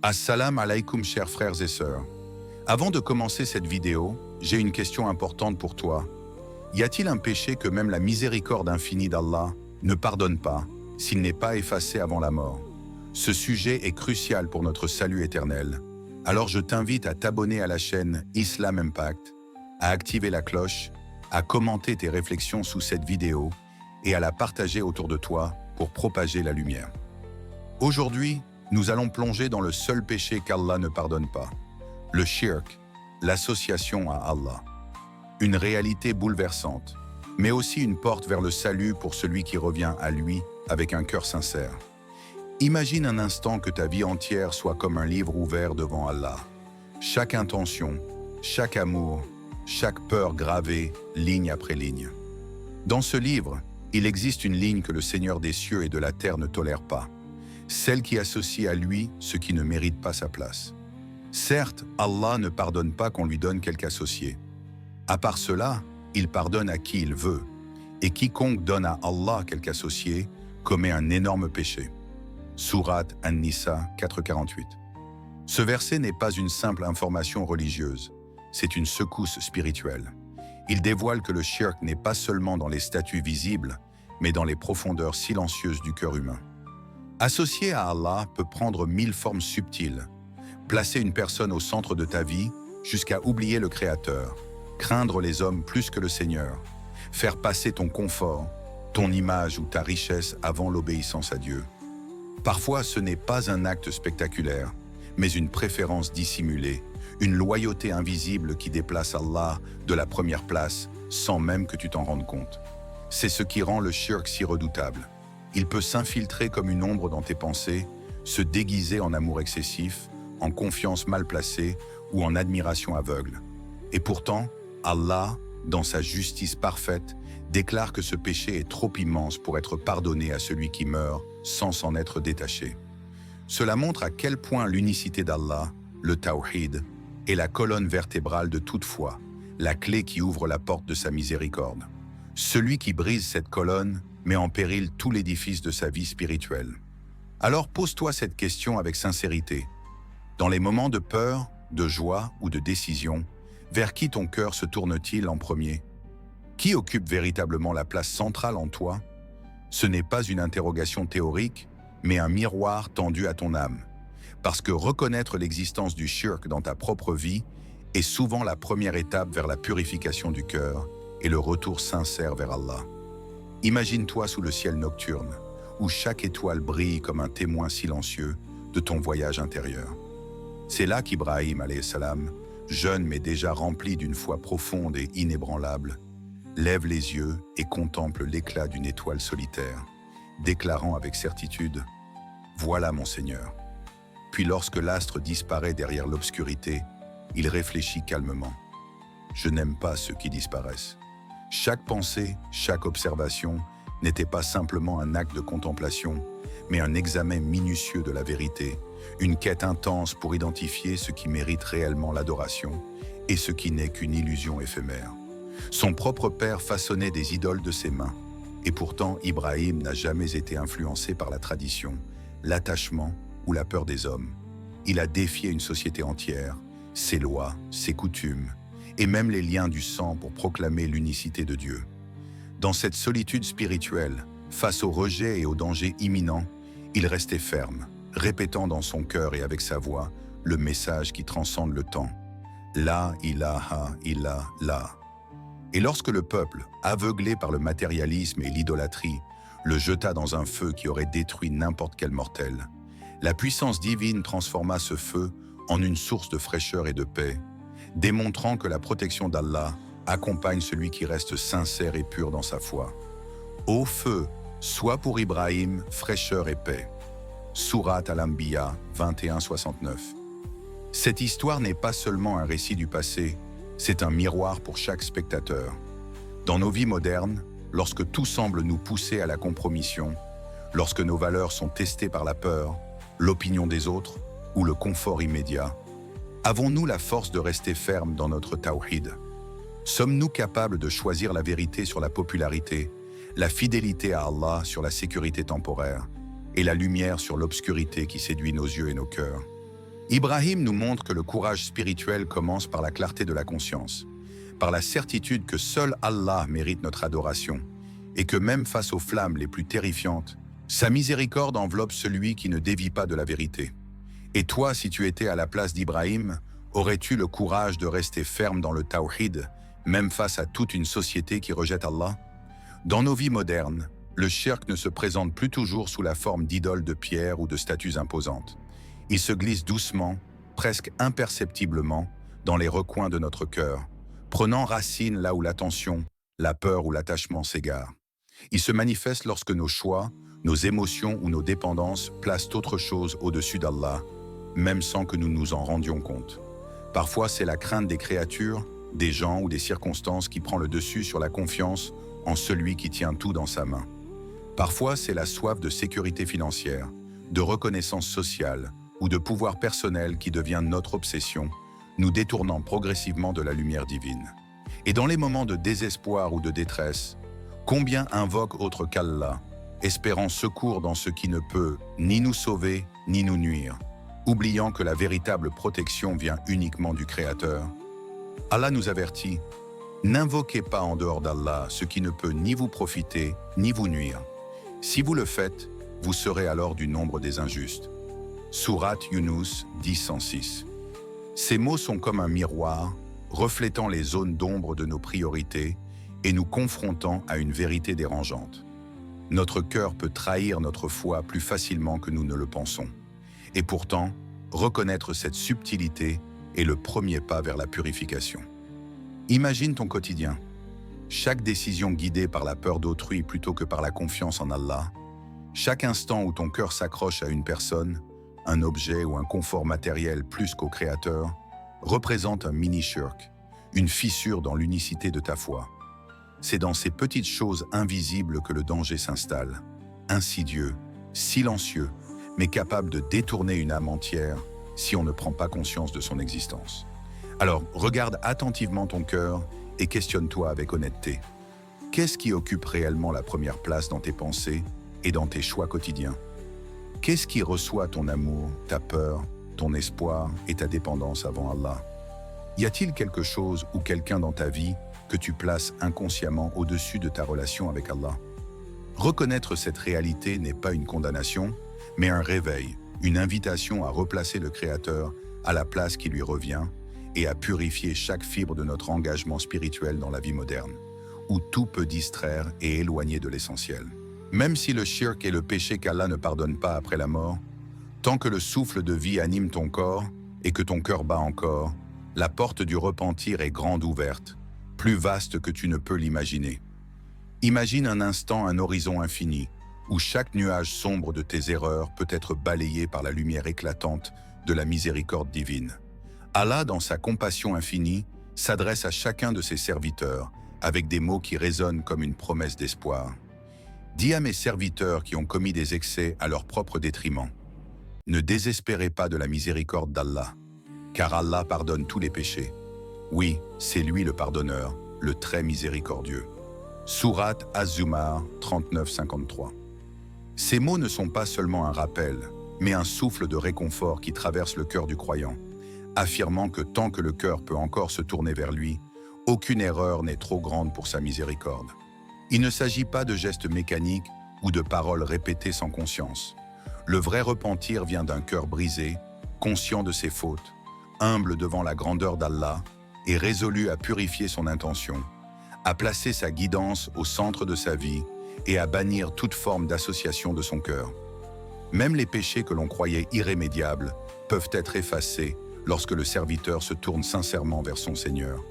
Assalamu alaikum chers frères et sœurs. Avant de commencer cette vidéo, j'ai une question importante pour toi. Y a-t-il un péché que même la miséricorde infinie d'Allah ne pardonne pas s'il n'est pas effacé avant la mort? Ce sujet est crucial pour notre salut éternel. Alors je t'invite à t'abonner à la chaîne Islam Impact, à activer la cloche, à commenter tes réflexions sous cette vidéo et à la partager autour de toi pour propager la lumière. Aujourd'hui, nous allons plonger dans le seul péché qu'Allah ne pardonne pas, le shirk, l'association à Allah. Une réalité bouleversante, mais aussi une porte vers le salut pour celui qui revient à lui avec un cœur sincère. Imagine un instant que ta vie entière soit comme un livre ouvert devant Allah. Chaque intention, chaque amour, chaque peur gravée, ligne après ligne. Dans ce livre, il existe une ligne que le Seigneur des cieux et de la terre ne tolère pas. Celle qui associe à lui ce qui ne mérite pas sa place. Certes, Allah ne pardonne pas qu'on lui donne quelque associé. À part cela, il pardonne à qui il veut, et quiconque donne à Allah quelque associé commet un énorme péché. Sourate An-Nisa 4,48. Ce verset n'est pas une simple information religieuse, c'est une secousse spirituelle. Il dévoile que le shirk n'est pas seulement dans les statuts visibles, mais dans les profondeurs silencieuses du cœur humain. Associer à Allah peut prendre 1000 formes subtiles. Placer une personne au centre de ta vie jusqu'à oublier le Créateur, craindre les hommes plus que le Seigneur, faire passer ton confort, ton image ou ta richesse avant l'obéissance à Dieu. Parfois, ce n'est pas un acte spectaculaire, mais une préférence dissimulée, une loyauté invisible qui déplace Allah de la première place sans même que tu t'en rendes compte. C'est ce qui rend le shirk si redoutable. Il peut s'infiltrer comme une ombre dans tes pensées, se déguiser en amour excessif, en confiance mal placée ou en admiration aveugle. Et pourtant, Allah, dans sa justice parfaite, déclare que ce péché est trop immense pour être pardonné à celui qui meurt sans s'en être détaché. Cela montre à quel point l'unicité d'Allah, le Tawhid, est la colonne vertébrale de toute foi, la clé qui ouvre la porte de sa miséricorde. Celui qui brise cette colonne met en péril tout l'édifice de sa vie spirituelle. Alors pose-toi cette question avec sincérité. Dans les moments de peur, de joie ou de décision, vers qui ton cœur se tourne-t-il en premier? Qui occupe véritablement la place centrale en toi? Ce n'est pas une interrogation théorique, mais un miroir tendu à ton âme. Parce que reconnaître l'existence du shirk dans ta propre vie est souvent la première étape vers la purification du cœur et le retour sincère vers Allah. Imagine-toi sous le ciel nocturne, où chaque étoile brille comme un témoin silencieux de ton voyage intérieur. C'est là qu'Ibrahim, alayhi salam, jeune mais déjà rempli d'une foi profonde et inébranlable, lève les yeux et contemple l'éclat d'une étoile solitaire, déclarant avec certitude « Voilà mon Seigneur ». Puis lorsque l'astre disparaît derrière l'obscurité, il réfléchit calmement. « Je n'aime pas ceux qui disparaissent ». Chaque pensée, chaque observation n'était pas simplement un acte de contemplation, mais un examen minutieux de la vérité, une quête intense pour identifier ce qui mérite réellement l'adoration et ce qui n'est qu'une illusion éphémère. Son propre père façonnait des idoles de ses mains, et pourtant Ibrahim n'a jamais été influencé par la tradition, l'attachement ou la peur des hommes. Il a défié une société entière, ses lois, ses coutumes, et même les liens du sang pour proclamer l'unicité de Dieu. Dans cette solitude spirituelle, face au rejet et au danger imminent, il restait ferme, répétant dans son cœur et avec sa voix le message qui transcende le temps. La ilaha illallah. Et lorsque le peuple, aveuglé par le matérialisme et l'idolâtrie, le jeta dans un feu qui aurait détruit n'importe quel mortel, la puissance divine transforma ce feu en une source de fraîcheur et de paix, démontrant que la protection d'Allah accompagne celui qui reste sincère et pur dans sa foi. Ô feu, sois pour Ibrahim fraîcheur et paix. Sourate Al-Anbiya 21-69. Cette histoire n'est pas seulement un récit du passé, c'est un miroir pour chaque spectateur. Dans nos vies modernes, lorsque tout semble nous pousser à la compromission, lorsque nos valeurs sont testées par la peur, l'opinion des autres ou le confort immédiat, avons-nous la force de rester fermes dans notre tawhid? Sommes-nous capables de choisir la vérité sur la popularité, la fidélité à Allah sur la sécurité temporaire et la lumière sur l'obscurité qui séduit nos yeux et nos cœurs? Ibrahim nous montre que le courage spirituel commence par la clarté de la conscience, par la certitude que seul Allah mérite notre adoration, et que même face aux flammes les plus terrifiantes, sa miséricorde enveloppe celui qui ne dévie pas de la vérité. Et toi, si tu étais à la place d'Ibrahim, aurais-tu le courage de rester ferme dans le tawhid, même face à toute une société qui rejette Allah? Dans nos vies modernes, le shirk ne se présente plus toujours sous la forme d'idoles de pierre ou de statues imposantes. Il se glisse doucement, presque imperceptiblement, dans les recoins de notre cœur, prenant racine là où l'attention, la peur ou l'attachement s'égarent. Il se manifeste lorsque nos choix, nos émotions ou nos dépendances placent autre chose au-dessus d'Allah, même sans que nous nous en rendions compte. Parfois, c'est la crainte des créatures, des gens ou des circonstances qui prend le dessus sur la confiance en celui qui tient tout dans sa main. Parfois, c'est la soif de sécurité financière, de reconnaissance sociale ou de pouvoir personnel qui devient notre obsession, nous détournant progressivement de la lumière divine. Et dans les moments de désespoir ou de détresse, combien invoquent autre qu'Allah, espérant secours dans ce qui ne peut ni nous sauver ni nous nuire, oubliant que la véritable protection vient uniquement du Créateur. Allah nous avertit, n'invoquez pas en dehors d'Allah ce qui ne peut ni vous profiter ni vous nuire. Si vous le faites, vous serez alors du nombre des injustes. Sourate Yunus 10:106. Ces mots sont comme un miroir, reflétant les zones d'ombre de nos priorités et nous confrontant à une vérité dérangeante. Notre cœur peut trahir notre foi plus facilement que nous ne le pensons. Et pourtant, reconnaître cette subtilité est le premier pas vers la purification. Imagine ton quotidien. Chaque décision guidée par la peur d'autrui plutôt que par la confiance en Allah, chaque instant où ton cœur s'accroche à une personne, un objet ou un confort matériel plus qu'au Créateur, représente un mini-shirk, une fissure dans l'unicité de ta foi. C'est dans ces petites choses invisibles que le danger s'installe, insidieux, silencieux, mais capable de détourner une âme entière si on ne prend pas conscience de son existence. Alors, regarde attentivement ton cœur et questionne-toi avec honnêteté. Qu'est-ce qui occupe réellement la première place dans tes pensées et dans tes choix quotidiens? Qu'est-ce qui reçoit ton amour, ta peur, ton espoir et ta dépendance avant Allah? Y a-t-il quelque chose ou quelqu'un dans ta vie que tu places inconsciemment au-dessus de ta relation avec Allah? Reconnaître cette réalité n'est pas une condamnation, mais un réveil, une invitation à replacer le Créateur à la place qui lui revient et à purifier chaque fibre de notre engagement spirituel dans la vie moderne, où tout peut distraire et éloigner de l'essentiel. Même si le shirk est le péché qu'Allah ne pardonne pas après la mort, tant que le souffle de vie anime ton corps et que ton cœur bat encore, la porte du repentir est grande ouverte, plus vaste que tu ne peux l'imaginer. Imagine un instant un horizon infini, où chaque nuage sombre de tes erreurs peut être balayé par la lumière éclatante de la miséricorde divine. Allah, dans sa compassion infinie, s'adresse à chacun de ses serviteurs avec des mots qui résonnent comme une promesse d'espoir. Dis à mes serviteurs qui ont commis des excès à leur propre détriment, ne désespérez pas de la miséricorde d'Allah, car Allah pardonne tous les péchés. Oui, c'est lui le pardonneur, le très miséricordieux. Sourate Az-Zumar 39-53. Ces mots ne sont pas seulement un rappel, mais un souffle de réconfort qui traverse le cœur du croyant, affirmant que tant que le cœur peut encore se tourner vers lui, aucune erreur n'est trop grande pour sa miséricorde. Il ne s'agit pas de gestes mécaniques ou de paroles répétées sans conscience. Le vrai repentir vient d'un cœur brisé, conscient de ses fautes, humble devant la grandeur d'Allah et résolu à purifier son intention, à placer sa guidance au centre de sa vie et à bannir toute forme d'association de son cœur. Même les péchés que l'on croyait irrémédiables peuvent être effacés lorsque le serviteur se tourne sincèrement vers son Seigneur.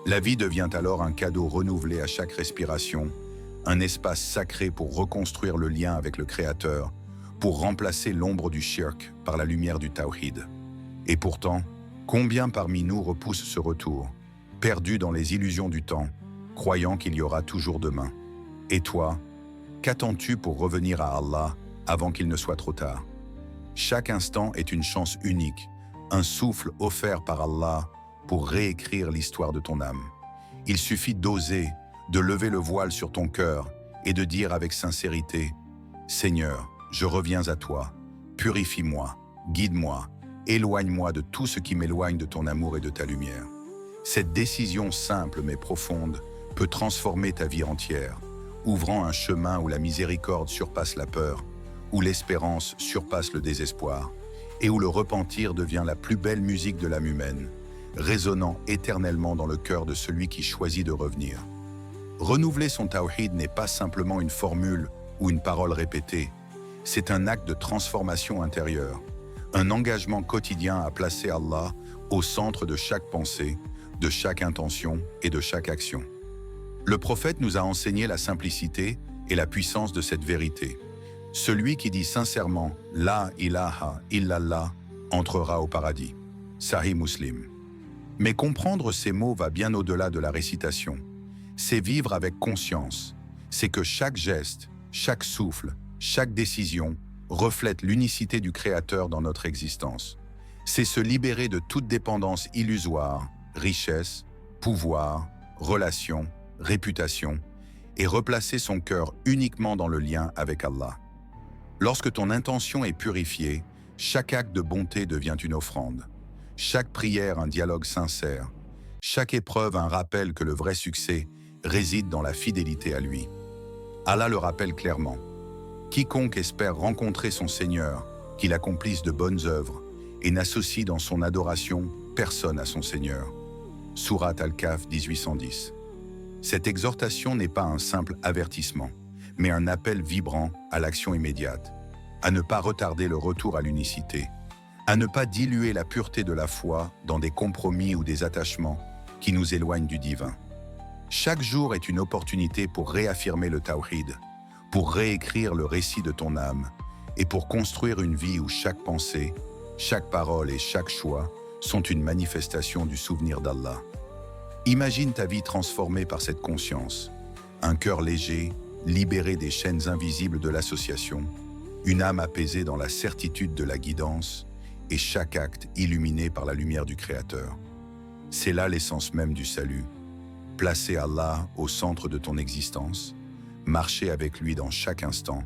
La vie devient alors un cadeau renouvelé à chaque respiration, un espace sacré pour reconstruire le lien avec le Créateur, pour remplacer l'ombre du shirk par la lumière du tawhid. Et pourtant, combien parmi nous repoussent ce retour, perdus dans les illusions du temps, croyant qu'il y aura toujours demain? Et toi, qu'attends-tu pour revenir à Allah avant qu'il ne soit trop tard? Chaque instant est une chance unique, un souffle offert par Allah pour réécrire l'histoire de ton âme. Il suffit d'oser, de lever le voile sur ton cœur et de dire avec sincérité « Seigneur, je reviens à toi, purifie-moi, guide-moi Éloigne-moi de tout ce qui m'éloigne de ton amour et de ta lumière. Cette décision simple mais profonde peut transformer ta vie entière, ouvrant un chemin où la miséricorde surpasse la peur, où l'espérance surpasse le désespoir, et où le repentir devient la plus belle musique de l'âme humaine, résonnant éternellement dans le cœur de celui qui choisit de revenir. Renouveler son tawhid n'est pas simplement une formule ou une parole répétée, c'est un acte de transformation intérieure, un engagement quotidien à placer Allah au centre de chaque pensée, de chaque intention et de chaque action. Le prophète nous a enseigné la simplicité et la puissance de cette vérité. Celui qui dit sincèrement « La ilaha illallah » entrera au paradis. Sahih Muslim. Mais comprendre ces mots va bien au-delà de la récitation. C'est vivre avec conscience. C'est que chaque geste, chaque souffle, chaque décision reflète l'unicité du Créateur dans notre existence. C'est se libérer de toute dépendance illusoire, richesse, pouvoir, relations, réputation, et replacer son cœur uniquement dans le lien avec Allah. Lorsque ton intention est purifiée, chaque acte de bonté devient une offrande. Chaque prière un dialogue sincère. Chaque épreuve un rappel que le vrai succès réside dans la fidélité à lui. Allah le rappelle clairement. Quiconque espère rencontrer son Seigneur, qu'il accomplisse de bonnes œuvres et n'associe dans son adoration personne à son Seigneur. Sourate Al-Kahf 1810. Cette exhortation n'est pas un simple avertissement, mais un appel vibrant à l'action immédiate, à ne pas retarder le retour à l'unicité, à ne pas diluer la pureté de la foi dans des compromis ou des attachements qui nous éloignent du divin. Chaque jour est une opportunité pour réaffirmer le tawhid, pour réécrire le récit de ton âme et pour construire une vie où chaque pensée, chaque parole et chaque choix sont une manifestation du souvenir d'Allah. Imagine ta vie transformée par cette conscience, un cœur léger, libéré des chaînes invisibles de l'association, une âme apaisée dans la certitude de la guidance et chaque acte illuminé par la lumière du Créateur. C'est là l'essence même du salut. Placer Allah au centre de ton existence, marcher avec lui dans chaque instant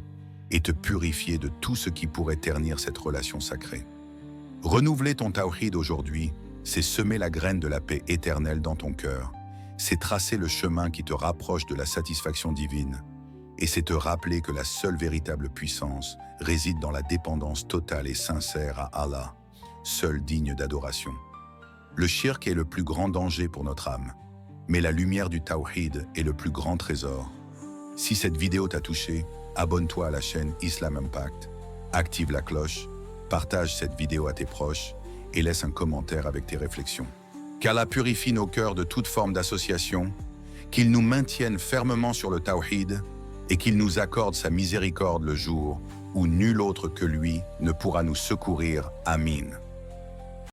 et te purifier de tout ce qui pourrait ternir cette relation sacrée. Renouveler ton tawhid aujourd'hui, c'est semer la graine de la paix éternelle dans ton cœur, c'est tracer le chemin qui te rapproche de la satisfaction divine, et c'est te rappeler que la seule véritable puissance réside dans la dépendance totale et sincère à Allah, seul digne d'adoration. Le shirk est le plus grand danger pour notre âme, mais la lumière du tawhid est le plus grand trésor. Si cette vidéo t'a touché, abonne-toi à la chaîne Islam Impact, active la cloche, partage cette vidéo à tes proches et laisse un commentaire avec tes réflexions. Qu'Allah purifie nos cœurs de toute forme d'association, qu'il nous maintienne fermement sur le tawhid et qu'il nous accorde sa miséricorde le jour où nul autre que lui ne pourra nous secourir. Amin.